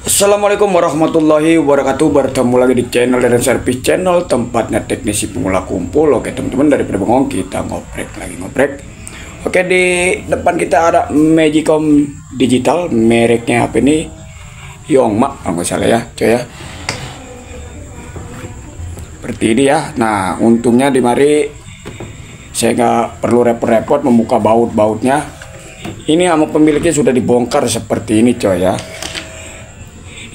Assalamualaikum warahmatullahi wabarakatuh. Bertemu lagi di channel dan service channel, tempatnya teknisi pemula kumpul. Oke teman-teman, daripada bengong kita ngoprek. Oke, di depan kita ada Magicom Digital, mereknya apa ini, Yongma kalau nggak salah ya coy ya, seperti ini ya. Nah untungnya di mari saya nggak perlu repot-repot membuka baut-bautnya. Ini sama pemiliknya sudah dibongkar seperti ini coy ya.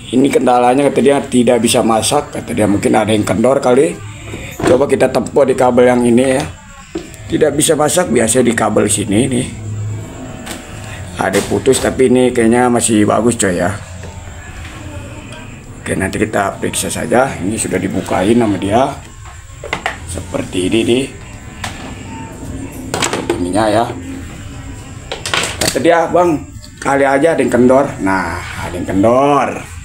Ini kendalanya, kata dia tidak bisa masak, kata dia mungkin ada yang kendor kali. Coba kita tempuh di kabel yang ini ya. Tidak bisa masak biasa di kabel sini nih. Ada putus tapi ini kayaknya masih bagus coy ya. Oke, nanti kita periksa saja. Ini sudah dibukain sama dia. Seperti ini nih. Ininya ya. Kata dia, "Bang, kali aja ada yang kendor." Nah, ada yang kendor.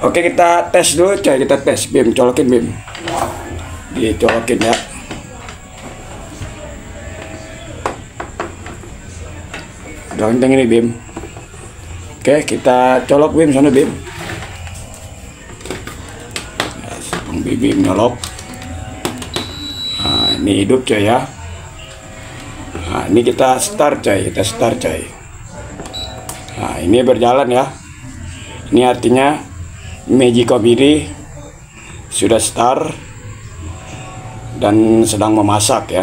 Oke, kita tes dulu coy, kita tes. Bim, colokin Bim. Dicolokin ya. Udah kenceng ini Bim. Oke, kita colok Bim, sana Bim. Bim nyolok. Nah, ini hidup coy ya. Nah, ini kita start coy, Nah, ini berjalan ya. Ini artinya Magicom ini sudah start dan sedang memasak ya.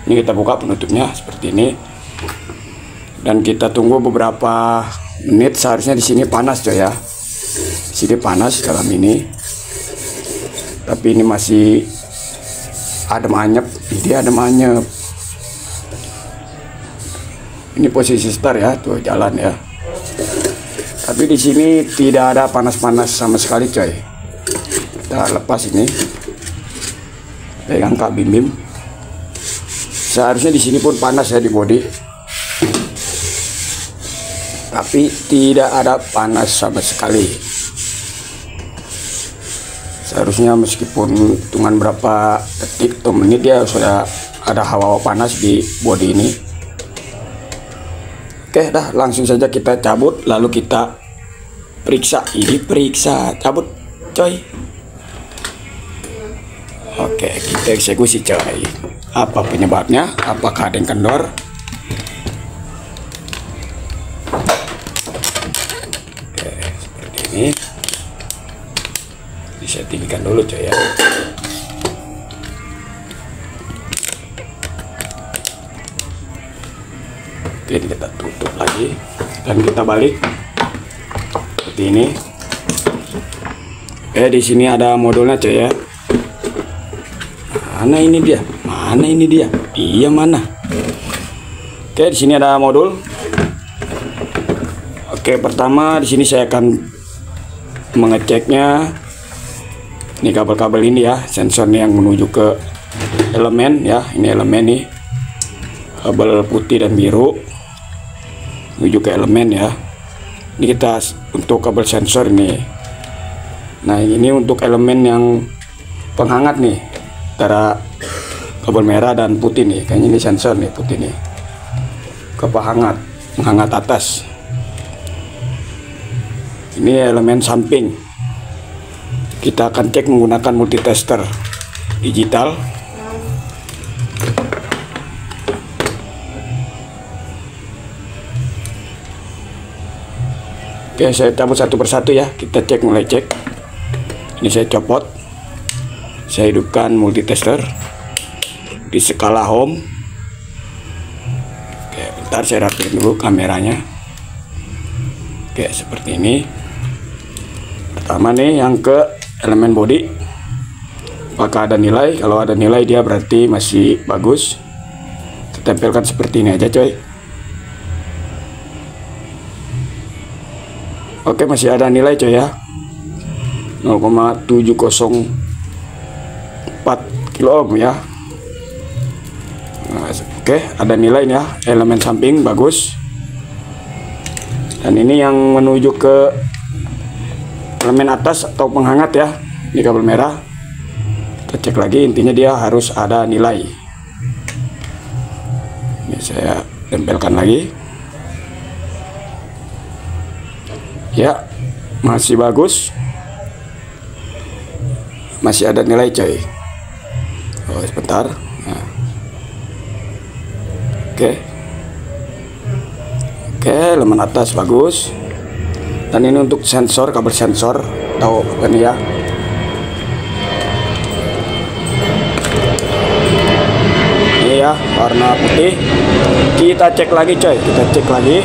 Ini kita buka penutupnya seperti ini. Dan kita tunggu beberapa menit. Seharusnya di sini panas coy ya. Sini panas dalam ini. Tapi ini masih adem anyep. Ini adem anyep. Ini posisi start ya, tuh jalan ya. Tapi di sini tidak ada panas-panas sama sekali coy. Kita lepas ini. Pegang Kak Bim. Seharusnya di sini pun panas ya di bodi. Tapi tidak ada panas sama sekali. Seharusnya meskipun hitungan berapa detik atau menit ya sudah ada hawa panas di bodi ini. Oke, dah langsung saja kita cabut lalu kita periksa. Ini periksa, cabut coy. Oke, kita eksekusi coy. Apa penyebabnya? Apakah ada yang kendor? Oke, seperti ini. Disettingkan dulu coy ya. Oke, kita tutup lagi dan kita balik seperti ini. Oke, di sini ada modulnya coy ya. Mana ini dia? Iya mana? Oke, di sini ada modul. Oke, pertama di sini saya akan mengeceknya. Ini kabel-kabel ini ya, sensornya yang menuju ke elemen ya. Ini elemen nih, kabel putih dan biru menuju ke elemen ya. Ini kita untuk kabel sensor ini. Nah, ini untuk elemen yang penghangat nih, antara kabel merah dan putih nih. Kayaknya ini sensor nih, putih nih, ke penghangat atas. Ini elemen samping. Kita akan cek menggunakan multitester digital. Oke, saya cabut satu persatu ya. Kita cek, mulai cek. Ini saya copot. Saya hidupkan multitester di skala home. Oke, bentar saya rapiin dulu kameranya. Oke, seperti ini. Pertama nih yang ke elemen body. Apakah ada nilai? Kalau ada nilai dia berarti masih bagus. Kita tempelkan seperti ini aja coy. Oke, masih ada nilai coy ya, 0,704 kilo ohm ya. Nah, oke, ada nilai ya, elemen samping bagus. Dan ini yang menuju ke elemen atas atau penghangat ya, ini kabel merah. Kita cek lagi, intinya dia harus ada nilai. Ini saya tempelkan lagi. Ya, masih bagus. Masih ada nilai coy. Oh, sebentar. Nah. Oke, elemen atas bagus. Dan ini untuk sensor, kabel sensor, tahu kan ya? Ini ya, warna putih. Kita cek lagi coy, kita cek lagi.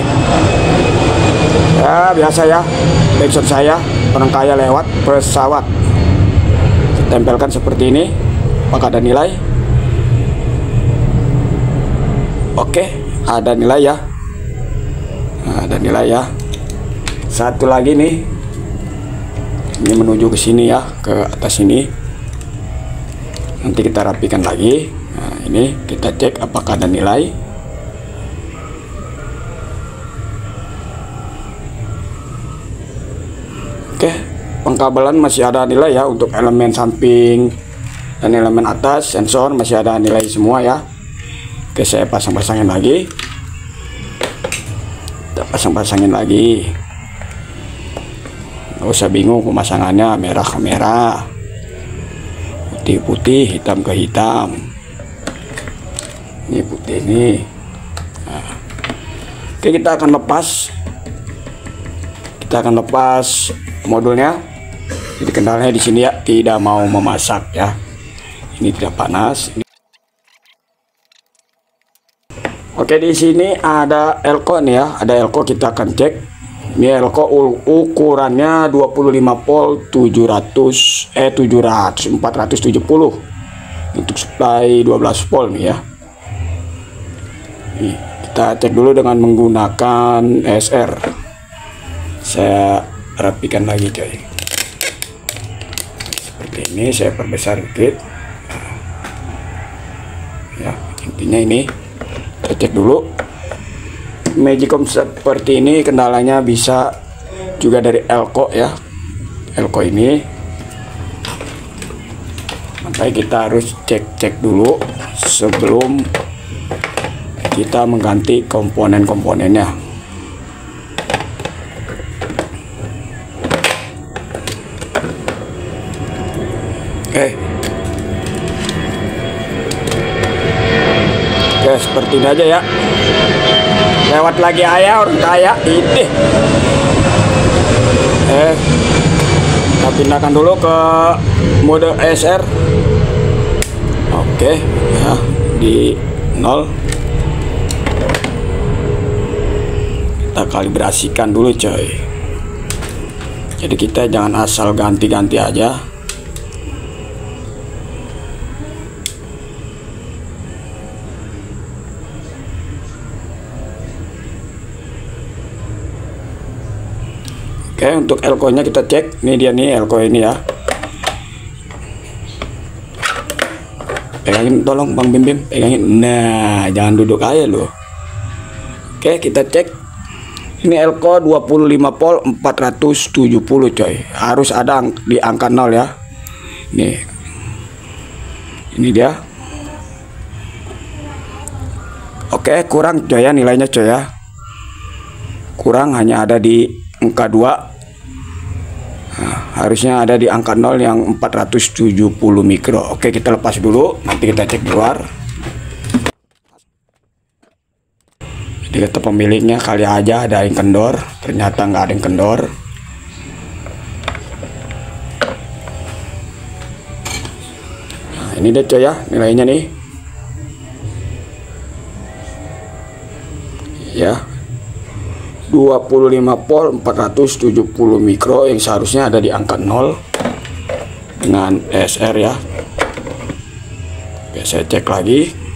Ya biasa ya, backsound saya orang kaya lewat pesawat. Tempelkan seperti ini, apakah ada nilai? Oke, ada nilai ya. Nah, ada nilai ya. Satu lagi nih, ini menuju ke sini ya, ke atas ini. Nanti kita rapikan lagi. Nah, ini kita cek apakah ada nilai. Oke, pengkabelan masih ada nilai ya, untuk elemen samping dan elemen atas sensor masih ada nilai semua ya. Oke, saya pasang-pasangin lagi. Kita pasang-pasangin lagi. Nggak usah bingung pemasangannya, merah ke merah, putih putih, hitam ke hitam. Ini putih ini. Nah. Oke, kita akan lepas modulnya. Jadi kendalanya di sini ya, tidak mau memasak ya. Ini tidak panas. Oke, di sini ada elko nih ya, ada elko, kita akan cek. Ini elko ukurannya 25 volt 470 untuk supply 12 volt nih ya. Nih, kita cek dulu dengan menggunakan SR. Saya rapikan lagi coy. Seperti ini, saya perbesar dikit. Ya, intinya ini kita cek dulu. Magicom seperti ini, kendalanya bisa juga dari elko ya, elko ini. Makanya kita harus cek dulu sebelum kita mengganti komponen-komponennya. Oke, seperti ini aja ya. Lewat lagi ayah, orang kaya ini. Kita pindahkan dulu ke mode SR. Oke ya, di 0. Kita kalibrasikan dulu coy. Jadi kita jangan asal ganti-ganti aja. Oke, untuk elko nya kita cek. Ini dia nih elko ini ya. Pegangin tolong Bang Bim Bim, pegangin. Nah, jangan duduk aja loh. Oke, kita cek. Ini elko 25 volt 470 coy. Harus ada di angka 0 ya. Nih. Ini dia. Oke, kurang coy ya nilainya coy ya. Kurang, hanya ada di angka 2. Nah, harusnya ada di angka 0 yang 470 mikro. Oke, kita lepas dulu, nanti kita cek di luar. Jadi kata pemiliknya kali aja ada yang kendor, ternyata nggak ada yang kendor. Nah, ini deh coy ya nilainya nih ya, 25 volt 470 mikro yang seharusnya ada di angka 0 dengan SR ya. Oke, saya cek lagi.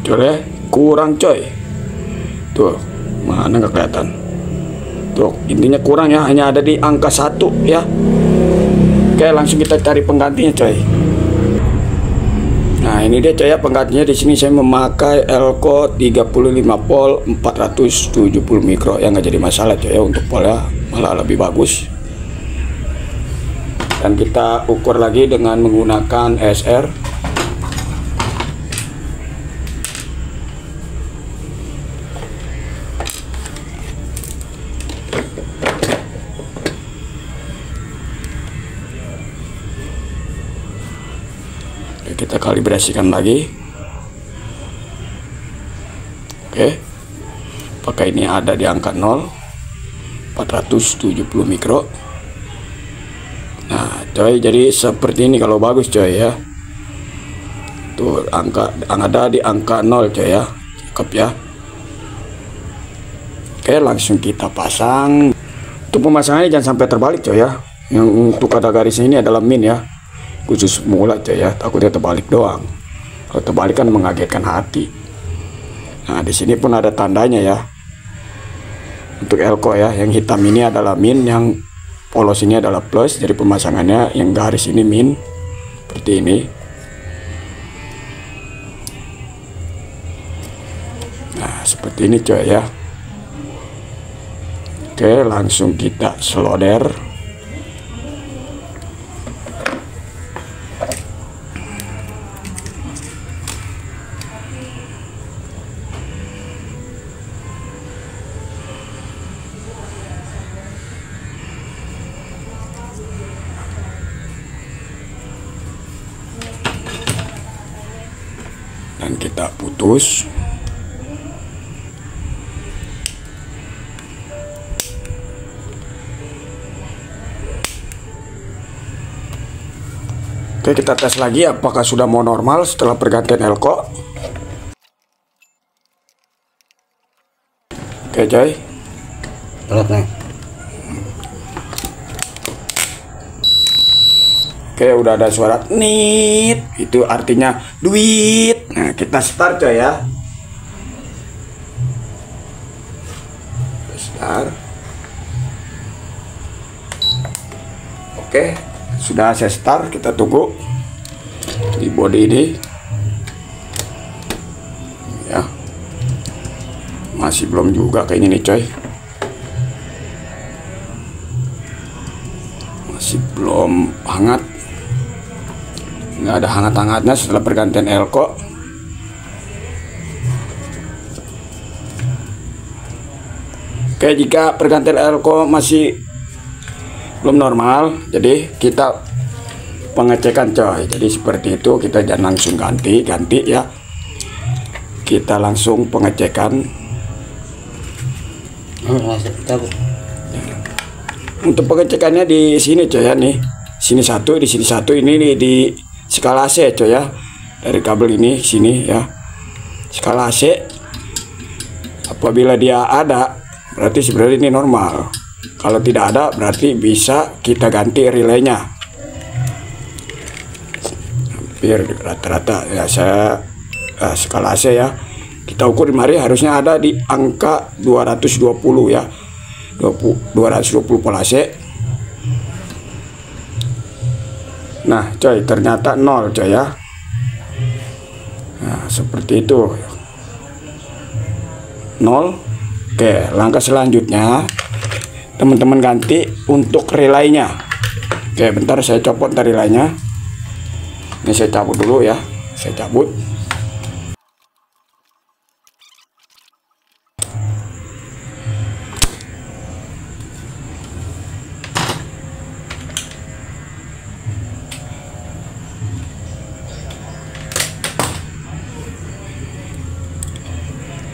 Coy, kurang coy. Tuh, mana nggak kelihatan. Tuh, intinya kurang ya, hanya ada di angka 1 ya. Oke, langsung kita cari penggantinya coy. Nah, Nah, ini dia coy ya penggantinya. Di sini saya memakai Elco 35 volt 470 mikro ya, nggak jadi masalah coy ya untuk polnya, malah lebih bagus. Dan kita ukur lagi dengan menggunakan SR. Kita kalibrasikan lagi. Oke, pakai ini ada di angka 0 470 mikro. Nah coy, jadi seperti ini kalau bagus coy ya. Tuh angka ada di angka 0 coy ya, cakep ya. Oke, langsung kita pasang. Untuk pemasangannya jangan sampai terbalik coy ya. Yang untuk ada garisnya ini adalah min ya, khusus mula coy ya, takutnya terbalik doang. Kalau terbalik kan mengagetkan hati. Nah di sini pun ada tandanya ya untuk Elco ya, yang hitam ini adalah min, yang polos ini adalah plus. Jadi pemasangannya yang garis ini min seperti ini. Nah seperti ini coy ya. Oke, langsung kita solder. Dan kita putus. Oke, kita tes lagi apakah sudah mau normal setelah pergantian Elco. Oke coy, oke, udah ada suara nit, itu artinya duit. Nah kita start coy ya. Start. Oke, sudah saya start. Kita tunggu di body ini ya, masih belum juga kayaknya nih coy, masih belum hangat. Nggak ada hangat-hangatnya setelah pergantian Elco. Oke, jika pergantian Elco masih belum normal, jadi kita pengecekan coy. Jadi seperti itu, kita jangan langsung ganti ya, kita langsung pengecekan. Untuk pengecekannya di sini coy ya, nih sini satu, di sini satu, ini nih di skala AC coy ya, dari kabel ini sini ya, skala AC. Apabila dia ada, berarti sebenarnya ini normal. Kalau tidak ada, berarti bisa kita ganti relaynya. Hampir rata-rata ya, saya skala AC ya, kita ukur di mari harusnya ada di angka 220 ya, 220 volt AC. Nah coy, ternyata 0 coy ya. Nah seperti itu, 0. Oke, langkah selanjutnya teman-teman ganti untuk relaynya. Oke, bentar saya copot dari relaynya. Ini saya cabut dulu ya, saya cabut.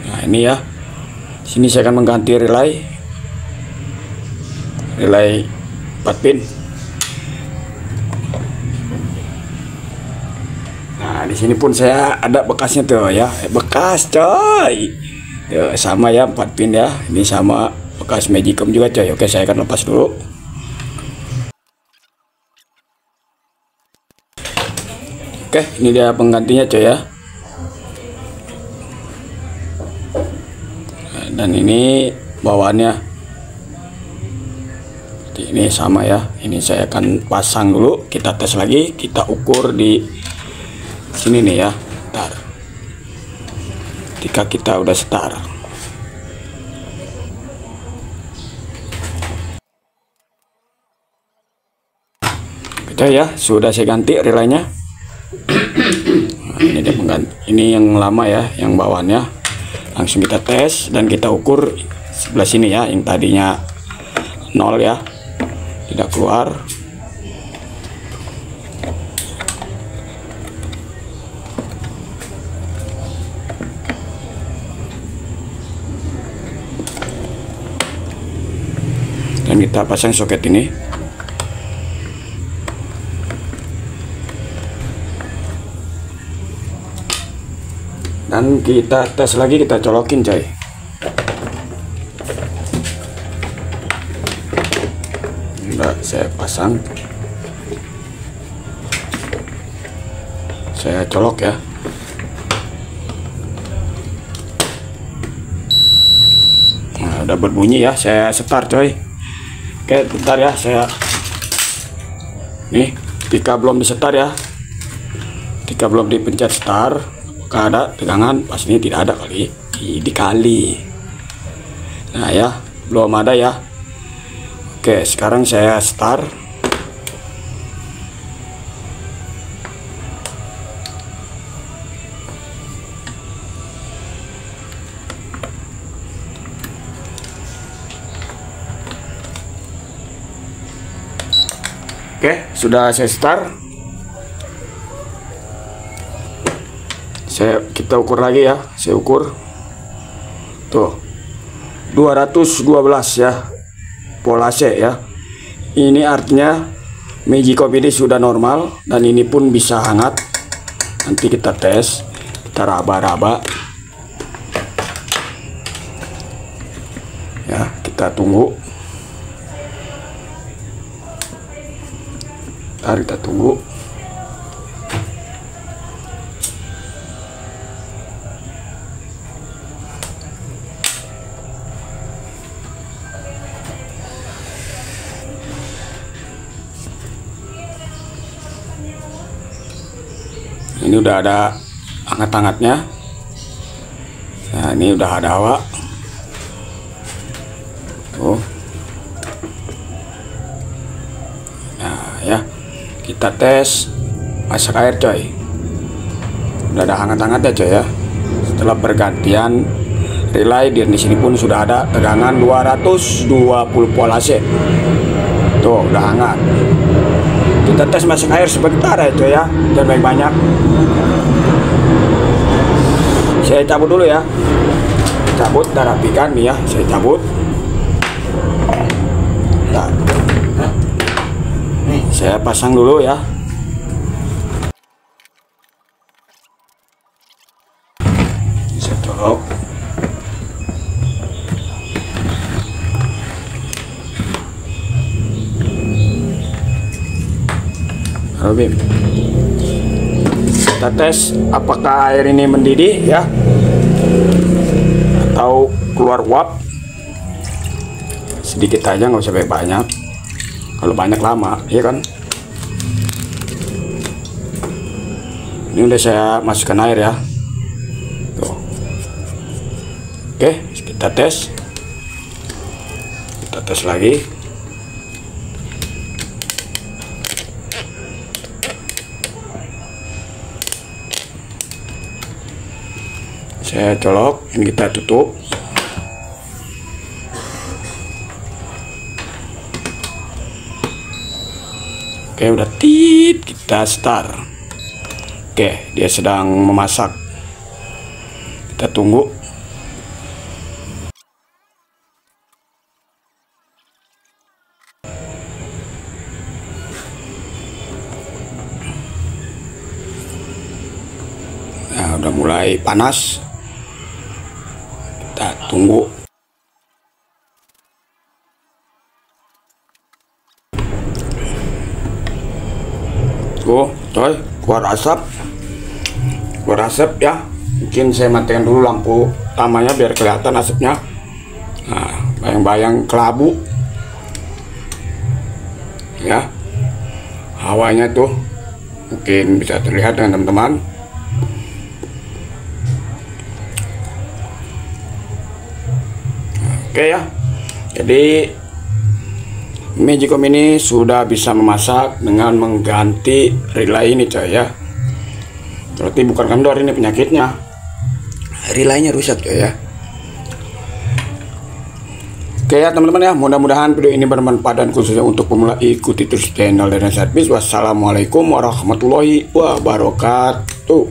Nah ini ya, sini saya akan mengganti relay 4 pin. Nah di sini pun saya ada bekasnya tuh ya, bekas coy. Tuh, sama ya 4 pin ya, ini sama bekas Magicom juga coy. Oke, saya akan lepas dulu. Oke, ini dia penggantinya coy ya. Dan ini bawaannya ini sama ya. Ini saya akan pasang dulu, kita tes lagi, kita ukur di sini nih ya. Ntar ketika kita udah start, kita ya sudah saya ganti relaynya. Nah, ini dia pengganti, ini yang lama ya, yang bawaannya. Langsung kita tes dan kita ukur sebelah sini ya, yang tadinya 0 ya, tidak keluar. Dan kita pasang soket ini. Dan kita tes lagi, kita colokin coy. Udah saya pasang, saya colok ya. Nah, udah berbunyi ya, saya start coy. Oke, bentar ya, saya nih ketika belum di start ya, ketika belum dipencet start, apakah ada tegangan? Pastinya tidak ada kali, dikali. Nah ya, belum ada ya. Oke, sekarang saya start. Oke, sudah saya start. Kita ukur lagi ya, saya ukur tuh 212 ya, volase ya. Ini artinya Magic ini sudah normal dan ini pun bisa hangat. Nanti kita tes, kita raba-raba ya, kita tunggu. Ntar kita tunggu. Ini udah ada hangat-hangatnya. Nah, ini udah ada hawa. Tuh. Nah, ya. Kita tes masak air coy. Udah ada hangat-hangatnya coy ya. Setelah pergantian relay di sini pun sudah ada tegangan 220 volase. Tuh, udah hangat. Kita tes masak air sebentar ya coy ya, jangan banyak-banyak. Saya cabut dulu ya, cabut dan rapikan nih ya, saya cabut. Nah, saya pasang dulu ya. Saya colok. Halo Bim, kita tes apakah air ini mendidih ya atau keluar uap. Sedikit aja, nggak usah banyak. Kalau banyak lama ya kan. Ini udah saya masukkan air ya. Tuh. Oke, kita tes lagi. Saya colok, ini kita tutup. Oke, udah tit, kita start. Oke, dia sedang memasak. Kita tunggu. Nah, udah mulai panas. Kita tunggu. Tuh, coy, keluar asap ya. Mungkin saya matikan dulu lampu utamanya biar kelihatan asapnya. Nah, bayang-bayang kelabu ya, hawanya tuh mungkin bisa terlihat dengan teman-teman. Oke ya. Jadi Magicom ini sudah bisa memasak dengan mengganti relay ini coy ya. Berarti bukan kendor ini penyakitnya, relaynya rusak coy ya. Oke ya teman-teman ya, mudah-mudahan video ini bermanfaat dan khususnya untuk pemula ikuti terus channel dan servis. Wassalamualaikum warahmatullahi wabarakatuh.